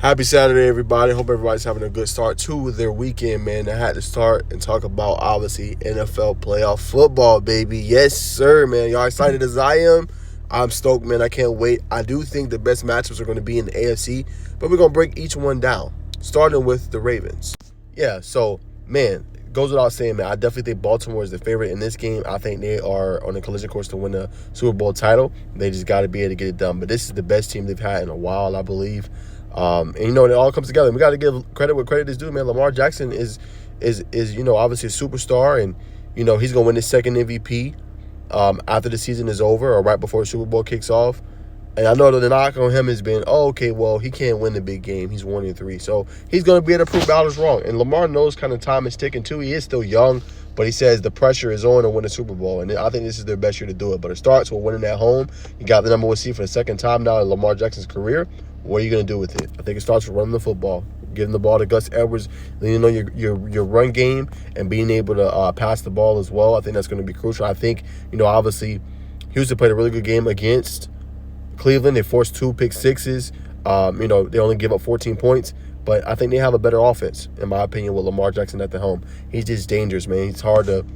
Happy Saturday, everybody. Hope everybody's having a good start to their weekend, man. I had to start and talk about, obviously, NFL playoff football, baby. Yes, sir, man. Y'all excited as I am? I'm stoked, man. I can't wait. I do think the best matchups are going to be in the AFC, but we're going to break each one down, starting with the Ravens. Yeah, so, man, goes without saying, man, I definitely think Baltimore is the favorite in this game. I think they are on a collision course to win the Super Bowl title. They just got to be able to get it done. But this is the best team they've had in a while, I believe. And it all comes together. We got to give credit where credit is due, man. Lamar Jackson is obviously a superstar, and he's gonna win his second MVP after the season is over or right before the Super Bowl kicks off. And I know that the knock on him has been, okay, well, he can't win the big game. He's 1-3, so he's gonna be able to prove others wrong. And Lamar knows kind of time is ticking too. He is still young, but he says the pressure is on to win a Super Bowl, and I think this is their best year to do it. But it starts with winning at home. You got the number one seed for the second time now in Lamar Jackson's career. What are you going to do with it? I think it starts with running the football, giving the ball to Gus Edwards, leaning on your run game, and being able to pass the ball as well. I think that's going to be crucial. I think, obviously, Houston played a really good game against Cleveland. They forced 2 pick sixes. They only give up 14 points. But I think they have a better offense, in my opinion, with Lamar Jackson at the helm. He's just dangerous, man. He's hard to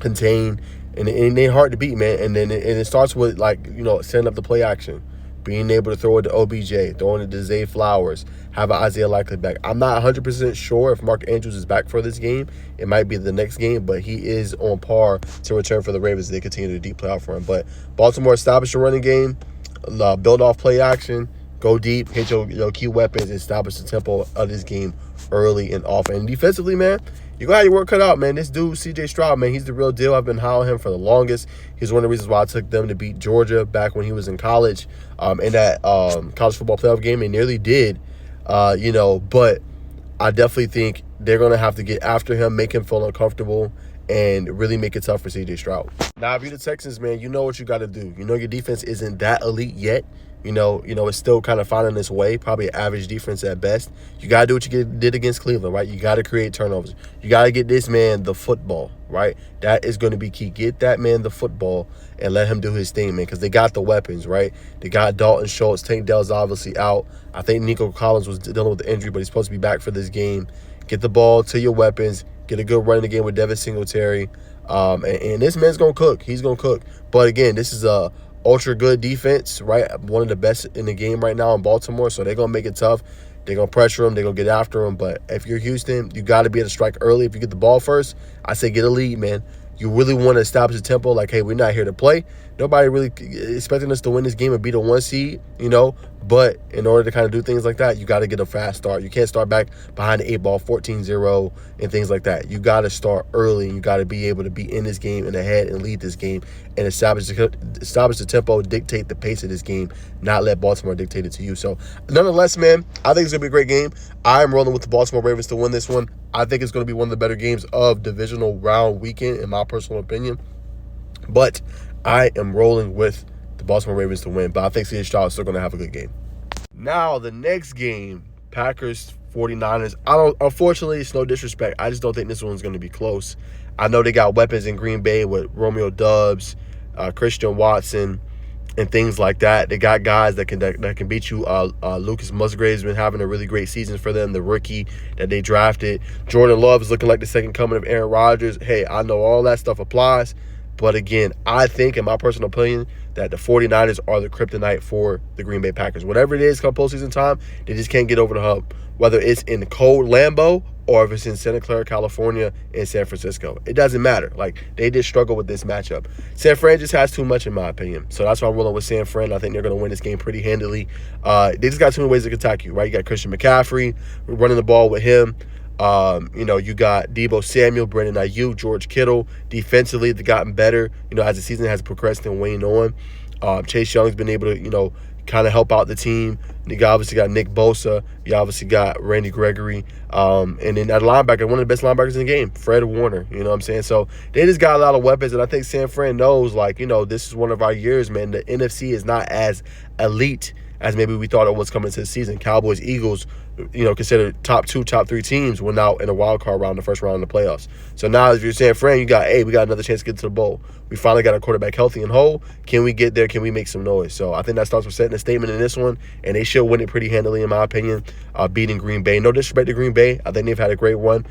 contain, and they're hard to beat, man. And then it starts with, setting up the play action. Being able to throw it to OBJ, throwing it to Zay Flowers, have an Isaiah Likely back. I'm not 100% sure if Mark Andrews is back for this game. It might be the next game, but he is on par to return for the Ravens as they continue to deep playoff run. But Baltimore established a running game, build off play action, go deep, hit your key weapons, establish the tempo of this game early and often. And defensively, man, you're going to have your work cut out, man. This dude, C.J. Stroud, man, he's the real deal. I've been high on him for the longest. He's one of the reasons why I took them to beat Georgia back when he was in college in that college football playoff game. They nearly did, but I definitely think they're going to have to get after him, make him feel uncomfortable, and really make it tough for C.J. Stroud. Now, if you're the Texans, man, you know what you got to do. Your defense isn't that elite yet. It's still kind of finding its way, probably an average defense at best. You got to do what you did against Cleveland, right? You got to create turnovers. You got to get this man the football, right? That is going to be key. Get that man the football and let him do his thing, man, because they got the weapons, right? They got Dalton Schultz. Tank Dell's obviously out. I think Nico Collins was dealing with the injury, but he's supposed to be back for this game. Get the ball to your weapons. Get a good run in the game with Devin Singletary. And this man's going to cook. He's going to cook. But, again, this is a ultra good defense, right? One of the best in the game right now in Baltimore, so they're going to make it tough. They're going to pressure them. They're going to get after them. But if you're Houston, you got to be able to strike early. If you get the ball first, I say get a lead, man. You really want to establish a tempo like, hey, we're not here to play. Nobody really expecting us to win this game and be the 1 seed, But in order to kind of do things like that, you got to get a fast start. You can't start back behind the 8 ball, 14-0, and things like that. You got to start early, and you got to be able to be in this game and ahead and lead this game and establish the tempo, dictate the pace of this game, not let Baltimore dictate it to you. So, nonetheless, man, I think it's going to be a great game. I'm rolling with the Baltimore Ravens to win this one. I think it's going to be one of the better games of divisional round weekend, in my personal opinion. But I am rolling with the Baltimore Ravens to win, but I think C.J. Stroud is still going to have a good game. Now, the next game, Packers 49ers. Unfortunately, it's no disrespect. I just don't think this one's going to be close. I know they got weapons in Green Bay with Romeo Doubs, Christian Watson, and things like that. They got guys that can beat you. Lucas Musgrave's been having a really great season for them, the rookie that they drafted. Jordan Love is looking like the second coming of Aaron Rodgers. Hey, I know all that stuff applies. But again, I think, in my personal opinion, that the 49ers are the kryptonite for the Green Bay Packers. Whatever it is come postseason time, they just can't get over the hump. Whether it's in cold Lambeau or if it's in Santa Clara, California, and San Francisco. It doesn't matter. They just struggle with this matchup. San Fran just has too much, in my opinion. So that's why I'm rolling with San Fran. I think they're going to win this game pretty handily. They just got too many ways to attack you, right? You got Christian McCaffrey running the ball with him. You got Deebo Samuel, Brandon Ayuk, George Kittle. Defensively, they've gotten better, as the season has progressed and waned on. Chase Young's been able to, kind of help out the team. You obviously got Nick Bosa. You obviously got Randy Gregory. And then at linebacker, one of the best linebackers in the game, Fred Warner. You know what I'm saying? So they just got a lot of weapons, and I think San Fran knows, this is one of our years, man. The NFC is not as elite as maybe we thought it was coming into the season. Cowboys, Eagles, considered top 2, top 3 teams were now in a wild card round, the first round of the playoffs. So now, if you're San Fran, we got another chance to get to the bowl. We finally got our quarterback healthy and whole. Can we get there? Can we make some noise? So I think that starts with setting a statement in this one, and they should win it pretty handily, in my opinion, beating Green Bay. No disrespect to Green Bay. I think they've had a great run.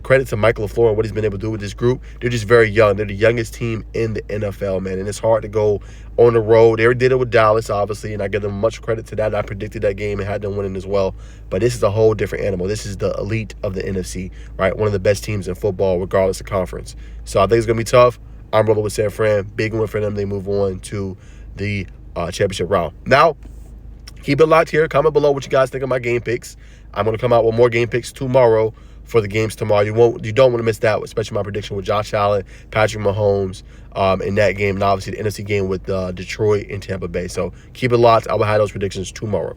Credit to Michael LaFleur and what he's been able to do with this group. They're just very young. They're the youngest team in the NFL, man, and it's hard to go on the road. They already did it with Dallas, obviously, and I give them much credit to that. I predicted that game and had them winning as well. But this is a whole different animal. This is the elite of the NFC, right? One of the best teams in football, regardless of conference. So I think it's going to be tough. I'm rolling with San Fran. Big win for them. They move on to the championship round. Now, keep it locked here. Comment below what you guys think of my game picks. I'm going to come out with more game picks tomorrow for the games tomorrow. You don't want to miss that, especially my prediction with Josh Allen, Patrick Mahomes in that game, and obviously the NFC game with Detroit and Tampa Bay. So keep it locked. I will have those predictions tomorrow.